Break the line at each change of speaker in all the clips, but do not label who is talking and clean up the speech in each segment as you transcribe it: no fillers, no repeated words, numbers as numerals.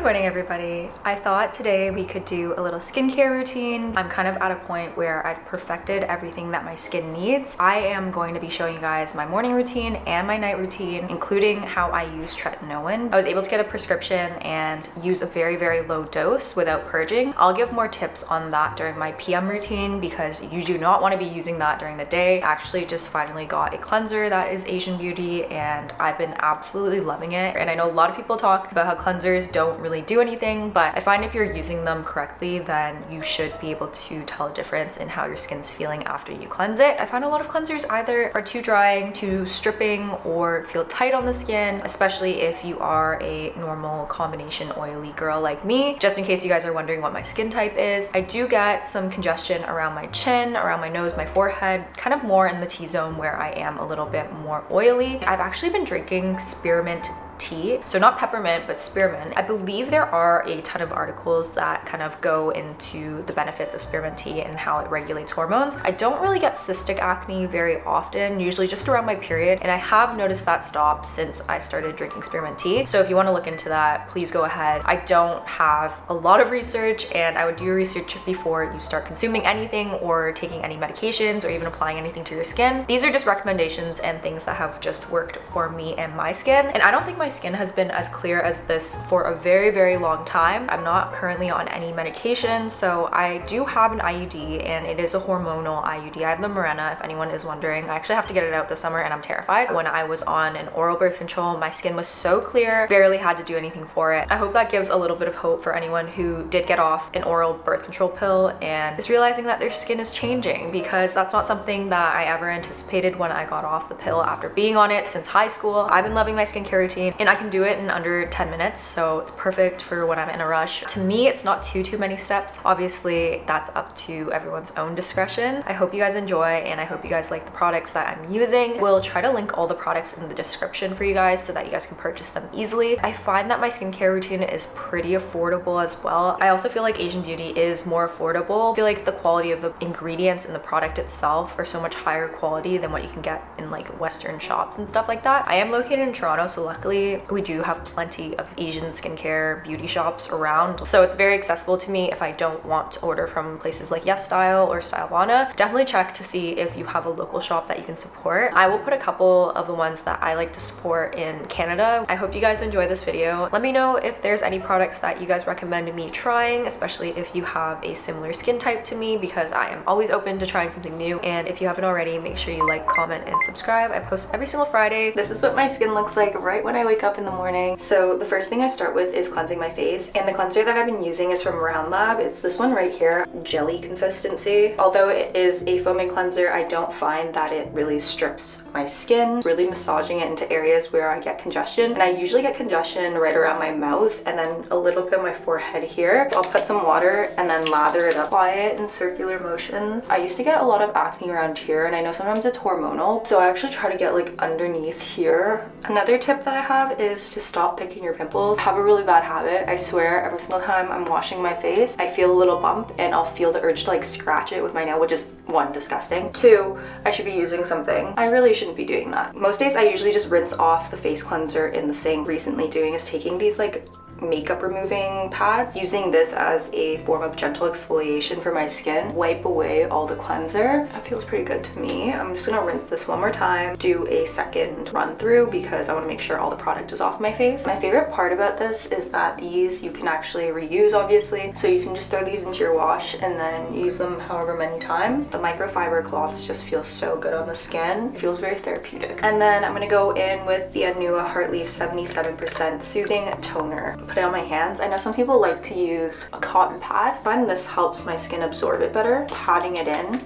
morning, everybody. I thought today we could do a little skincare routine. I'm kind of at a point where I've perfected everything that my skin needs. I am going to be showing you guys my morning routine and my night routine, including how I use Tretinoin. I was able to get a prescription and use a very, very low dose without purging. I'll give more tips on that during my PM routine because you do not want to be using that during the day. I actually just finally got a cleanser that is Asian Beauty and I've been absolutely loving it. And I know a lot of people talk about how cleansers don't really do anything, but I find if you're using them correctly, then you should be able to tell a difference in how your skin's feeling after you cleanse it. I find a lot of cleansers either are too drying, too stripping, or feel tight on the skin, especially if you are a normal combination oily girl like me. Just in case you guys are wondering what my skin type is, I do get some congestion around my chin, around my nose, my forehead, kind of more in the T-zone where I am a little bit more oily. I've actually been drinking spearmint tea, so not peppermint but spearmint. I believe there are a ton of articles that kind of go into the benefits of spearmint tea and how it regulates hormones. I don't really get cystic acne very often, usually just around my period, and I have noticed that stop since I started drinking spearmint tea. So if you want to look into that, please go ahead. I don't have a lot of research, and I would do your research before you start consuming anything or taking any medications or even applying anything to your skin. These are just recommendations and things that have just worked for me and my skin, and I don't think my skin has been as clear as this for a very, very long time. I'm not currently on any medication, so I do have an IUD and it is a hormonal IUD. I have the Mirena, if anyone is wondering. I actually have to get it out this summer and I'm terrified. When I was on an oral birth control, my skin was so clear, barely had to do anything for it. I hope that gives a little bit of hope for anyone who did get off an oral birth control pill and is realizing that their skin is changing, because that's not something that I ever anticipated when I got off the pill after being on it since high school. I've been loving my skincare routine and I can do it in under 10 minutes, so it's perfect for when I'm in a rush. To me, it's not too many steps. Obviously, that's up to everyone's own discretion. I hope you guys enjoy and I hope you guys like the products that I'm using. We'll try to link all the products in the description for you guys so that you guys can purchase them easily. I find that my skincare routine is pretty affordable as well. I also feel like Asian Beauty is more affordable. I feel like the quality of the ingredients in the product itself are so much higher quality than what you can get in like Western shops and stuff like that. I am located in Toronto, so luckily we do have plenty of Asian skincare beauty shops around, so it's very accessible to me if I don't want to order from places like Yes Style or Stieva-a. Definitely check to see if you have a local shop that you can support. I will put a couple of the ones that I like to support in Canada. I hope you guys enjoy this video. Let me know if there's any products that you guys recommend me trying, especially if you have a similar skin type to me, because I am always open to trying something new. And if you haven't already, make sure you like, comment, and subscribe. I post every single Friday. This is what my skin looks like right when I wake up in the morning. So the first thing I start with is cleansing my face, and the cleanser that I've been using is from Round Lab. It's this one right here, jelly consistency. Although it is a foaming cleanser, I don't find that it really strips my skin, really massaging it into areas where I get congestion. And I usually get congestion right around my mouth and then a little bit on my forehead here. I'll put some water and then lather it up, apply it in circular motions. I used to get a lot of acne around here, and I know sometimes it's hormonal, so I actually try to get like underneath here. Another tip that I have is to stop picking your pimples. I have a really bad habit. I swear every single time I'm washing my face, I feel a little bump and I'll feel the urge to like scratch it with my nail, which is one, disgusting. Two, I should be using something. I really shouldn't be doing that. Most days I usually just rinse off the face cleanser in the sink. Recently doing is taking these like makeup removing pads, using this as a form of gentle exfoliation for my skin, wipe away all the cleanser. That feels pretty good to me. I'm just gonna rinse this one more time, do a second run through because I want to make sure all the product is off my face. My favorite part about this is that these you can actually reuse, obviously, so you can just throw these into your wash and then use them however many times. The microfiber cloths just feel so good on the skin. It feels very therapeutic. And then I'm gonna go in with the Anua Heartleaf 77% Soothing Toner. Put it on my hands. I know some people like to use a cotton pad. I find this helps my skin absorb it better, patting it in.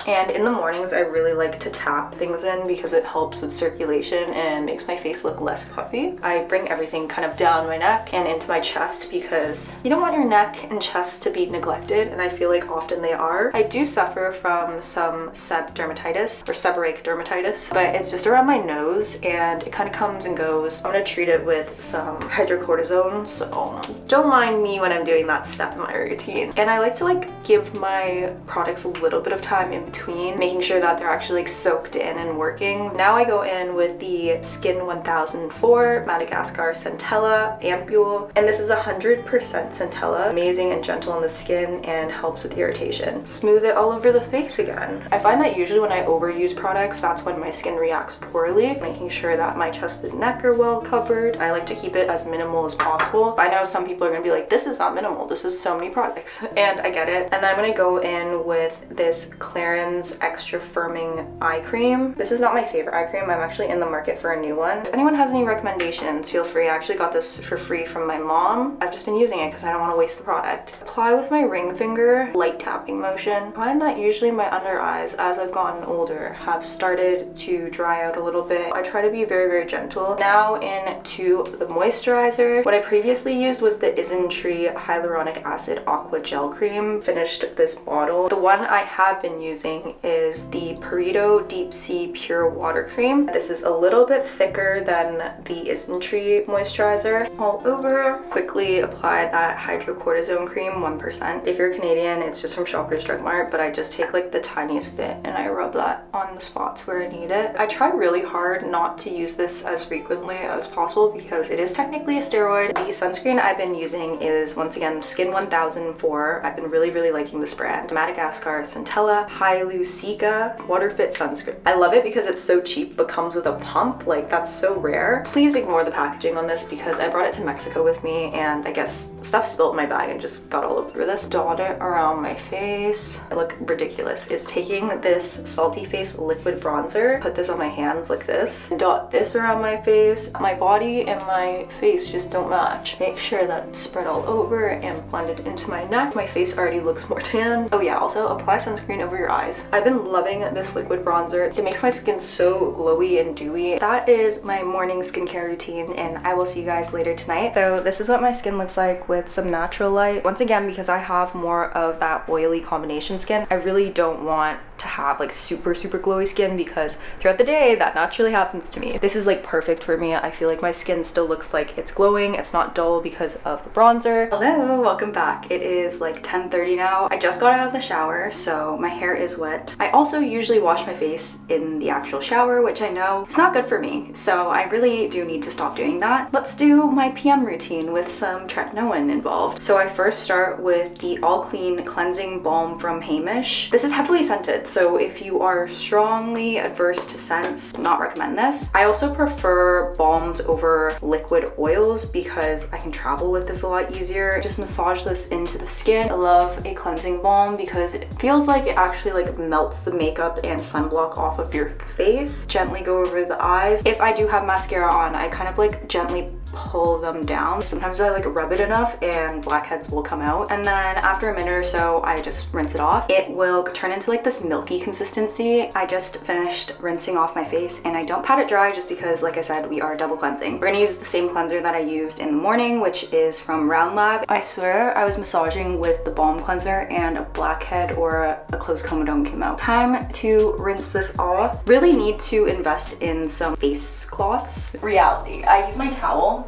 And in the mornings, I really like to tap things in because it helps with circulation and makes my face look less puffy. I bring everything kind of down my neck and into my chest because you don't want your neck and chest to be neglected, and I feel like often they are. I do suffer from some seb dermatitis or seborrheic dermatitis, but it's just around my nose and it kind of comes and goes. I'm gonna treat it with some hydrocortisone, so don't mind me when I'm doing that step in my routine. And I like to like give my products a little bit of time in between between, making sure that they're actually like soaked in and working. Now I go in with the Skin1004 Madagascar Centella Ampule, and this is 100% Centella. Amazing and gentle on the skin and helps with irritation. Smooth it all over the face again. I find that usually when I overuse products, that's when my skin reacts poorly, making sure that my chest and neck are well covered. I like to keep it as minimal as possible. I know some people are gonna be like, this is not minimal, this is so many products, and I get it. And then I'm gonna go in with this Clarins Extra Firming Eye Cream. This is not my favorite eye cream. I'm actually in the market for a new one. If anyone has any recommendations, feel free. I actually got this for free from my mom. I've just been using it because I don't want to waste the product. Apply with my ring finger, light tapping motion. I find that usually my under eyes, as I've gotten older, have started to dry out a little bit. I try to be very, very gentle. Now into the moisturizer. What I previously used was the Isntree Hyaluronic Acid Aqua Gel Cream. Finished this bottle. The one I have been using is the Perito Deep Sea Pure Water Cream. This is a little bit thicker than the Isntree moisturizer. All over. Quickly apply that hydrocortisone cream, 1%. If you're Canadian, it's just from Shoppers Drug Mart, but I just take like the tiniest bit and I rub that on the spots where I need it. I try really hard not to use this as frequently as possible because it is technically a steroid. The sunscreen I've been using is, once again, Skin1004. I've been really, really liking this brand. Madagascar Centella hylu-cica Water Fit Sunscreen. I love it because it's so cheap but comes with a pump. Like, that's so rare. Please ignore the packaging on this because I brought it to Mexico with me and I guess stuff spilled in my bag and just got all over this. Dot it around my face. I look ridiculous. Is taking this SaltyFace liquid bronzer, put this on my hands like this, and dot this around my face. My body and my face just don't match. Make sure that it's spread all over and blended into my neck. My face already looks more tan. Oh yeah, also apply sunscreen over your eyes. I've been loving this liquid bronzer. It makes my skin so glowy and dewy. That is my morning skincare routine and I will see you guys later tonight. So this is what my skin looks like with some natural light. Once again, because I have more of that oily combination skin, I really don't want to have like super glowy skin because throughout the day that naturally happens to me. This is like perfect for me. I feel like my skin still looks like it's glowing. It's not dull because of the bronzer. Hello, welcome back. It is like 10:30 now. I just got out of the shower, so my hair is wet. I also usually wash my face in the actual shower, which I know is not good for me, so I really do need to stop doing that. Let's do my PM routine with some tretinoin involved. So I first start with the All Clean Cleansing Balm from Hamish. This is heavily scented, so if you are strongly adverse to scents, not recommend this. I also prefer balms over liquid oils because I can travel with this a lot easier. Just massage this into the skin. I love a cleansing balm because it feels like it actually like melts the makeup and sunblock off of your face. Gently go over the eyes. If I do have mascara on, I kind of like gently pull them down. Sometimes I like rub it enough and blackheads will come out, and then after a minute or so I just rinse it off. It will turn into like this milky consistency. I just finished rinsing off my face and I don't pat it dry just because, like I said, we are double cleansing. We're gonna use the same cleanser that I used in the morning, which is from Round Lab. I swear I was massaging with the balm cleanser and a blackhead or a closed comedone came out. Time to rinse this off. Really need to invest in some face cloths. Reality, I use my towel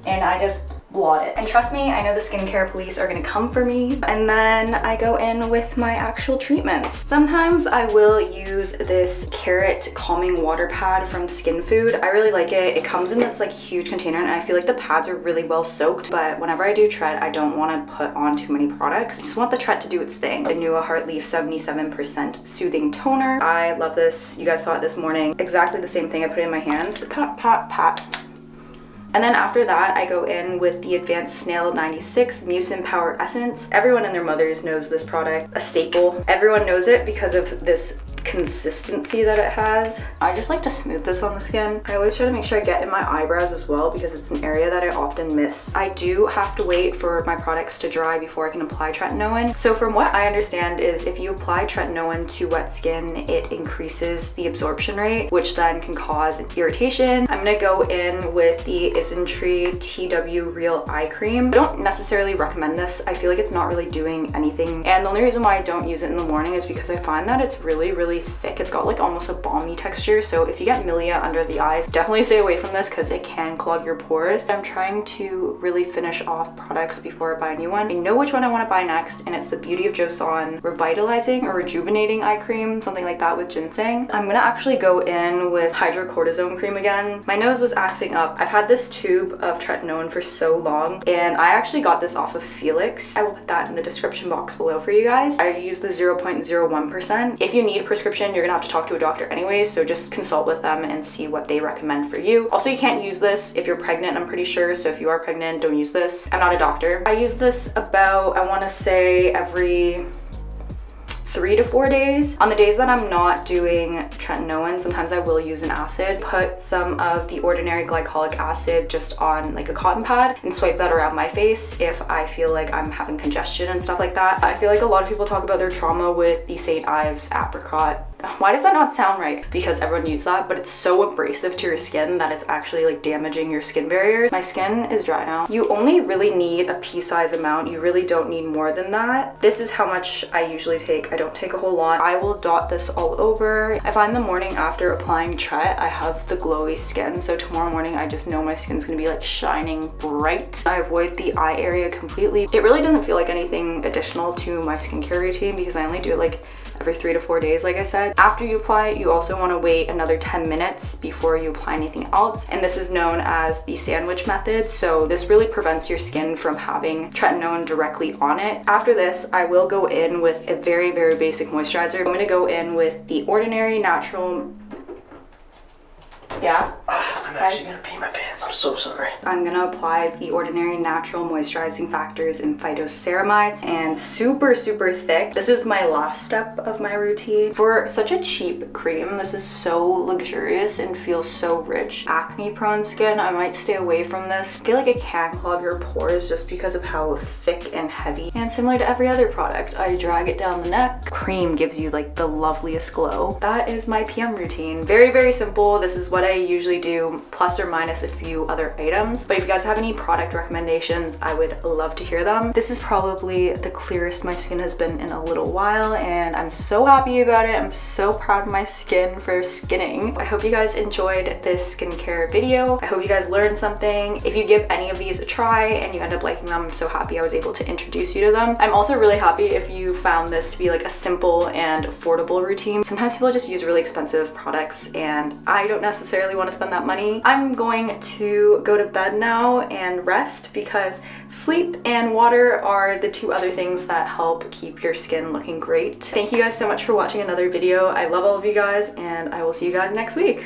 and I just blot it. And trust me, I know the skincare police are gonna come for me. And then I go in with my actual treatments. Sometimes I will use this carrot calming water pad from Skin Food. I really like it. It comes in this like huge container and I feel like the pads are really well soaked, but whenever I do Tret, I don't want to put on too many products. I just want the Tret to do its thing. The Anua Heartleaf 77% Soothing Toner. I love this. You guys saw it this morning. Exactly the same thing. I put it in my hands. Pat, pat, pat. And then after that, I go in with the Advanced Snail 96 Mucin Power Essence. Everyone and their mothers knows this product, a staple. Everyone knows it because of this consistency that it has. I just like to smooth this on the skin. I always try to make sure I get in my eyebrows as well because it's an area that I often miss. I do have to wait for my products to dry before I can apply tretinoin. So from what I understand is if you apply tretinoin to wet skin, it increases the absorption rate, which then can cause irritation. I'm gonna go in with the Isntree TW Real Eye Cream. I don't necessarily recommend this. I feel like it's not really doing anything. And the only reason why I don't use it in the morning is because I find that it's really really thick. It's got like almost a balmy texture. So if you get milia under the eyes, definitely stay away from this because it can clog your pores. I'm trying to really finish off products before I buy a new one. I know which one I want to buy next, and it's the Beauty of Joseon Revitalizing or Rejuvenating Eye Cream, something like that with ginseng. I'm gonna actually go in with hydrocortisone cream again. My nose was acting up. I've had this tube of tretinoin for so long, and I actually got this off of Felix. I will put that in the description box below for you guys. I use the 0.01%. If you need a prescription, you're gonna have to talk to a doctor anyways, so just consult with them and see what they recommend for you. Also, you can't use this if you're pregnant, I'm pretty sure, so if you are pregnant, don't use this. I'm not a doctor. I use this about, I wanna say, every 3 to 4 days. On the days that I'm not doing tretinoin, sometimes I will use an acid. Put some of the ordinary glycolic acid just on like a cotton pad and swipe that around my face if I feel like I'm having congestion and stuff like that. I feel like a lot of people talk about their trauma with the St. Ives apricot. Why does that not sound right? Because everyone uses that, but it's so abrasive to your skin that it's actually like damaging your skin barrier. My skin is dry now. You only really need a pea-size amount. You really don't need more than that. This is how much I usually take. I don't take a whole lot. I will dot this all over. I find the morning after applying Tret, I have the glowy skin. So tomorrow morning, I just know my skin's gonna be like shining bright. I avoid the eye area completely. It really doesn't feel like anything additional to my skincare routine because I only do it like every 3 to 4 days, like I said. After you apply it, you also want to wait another 10 minutes before you apply anything else. And this is known as the sandwich method. So this really prevents your skin from having tretinoin directly on it. After this, I will go in with a very, very basic moisturizer. I'm going to go in with the Ordinary Natural. Yeah?
I'm actually gonna pee my pants. I'm so sorry.
I'm gonna apply the Ordinary Natural Moisturizing Factors and Phytoceramides, and super, super thick. This is my last step of my routine. For such a cheap cream, this is so luxurious and feels so rich. Acne prone skin, I might stay away from this. I feel like it can clog your pores just because of how thick and heavy. And similar to every other product, I drag it down the neck. Cream gives you like the loveliest glow. That is my PM routine. Very, very simple. This is what I usually do, plus or minus a few other items. But if you guys have any product recommendations, I would love to hear them. This is probably the clearest my skin has been in a little while, and I'm so happy about it. I'm so proud of my skin for skinning. I hope you guys enjoyed this skincare video. I hope you guys learned something. If you give any of these a try and you end up liking them, I'm so happy I was able to introduce you to them. I'm also really happy if you found this to be like a simple and affordable routine. Sometimes people just use really expensive products and I don't necessarily want to spend that money. I'm going to go to bed now and rest because sleep and water are the two other things that help keep your skin looking great. Thank you guys so much for watching another video. I love all of you guys, and I will see you guys next week.